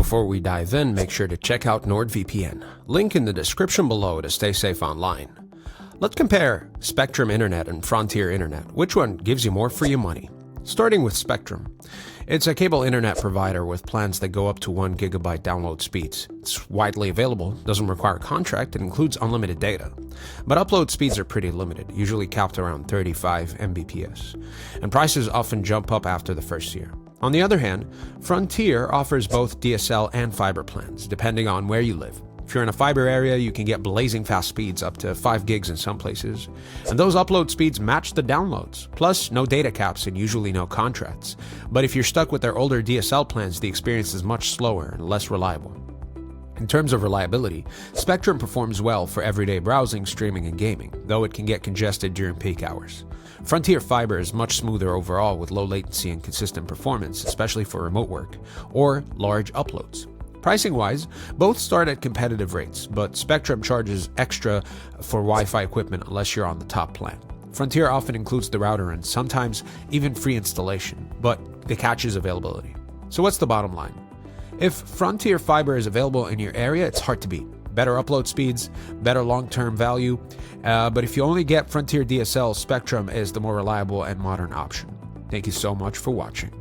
Before we dive in, make sure to check out NordVPN. Link in the description below to stay safe online. Let's compare Spectrum Internet and Frontier Internet. Which one gives you more for your money? Starting with Spectrum. It's a cable internet provider with plans that go up to 1 gigabyte download speeds. It's widely available, doesn't require a contract, and includes unlimited data. But upload speeds are pretty limited, usually capped around 35 Mbps, and prices often jump up after the first year. On the other hand, Frontier offers both DSL and fiber plans, depending on where you live. If you're in a fiber area, you can get blazing fast speeds up to 5 gigs in some places, and those upload speeds match the downloads, plus no data caps and usually no contracts. But if you're stuck with their older DSL plans, the experience is much slower and less reliable. In terms of reliability, Spectrum performs well for everyday browsing, streaming, and gaming, though it can get congested during peak hours. Frontier Fiber is much smoother overall with low latency and consistent performance, especially for remote work or large uploads. Pricing-wise, both start at competitive rates, but Spectrum charges extra for Wi-Fi equipment unless you're on the top plan. Frontier often includes the router and sometimes even free installation, but the catch is availability. So what's the bottom line? If Frontier Fiber is available in your area, it's hard to beat. Better upload speeds, better long-term value, but if you only get Frontier DSL, Spectrum is the more reliable and modern option. Thank you so much for watching.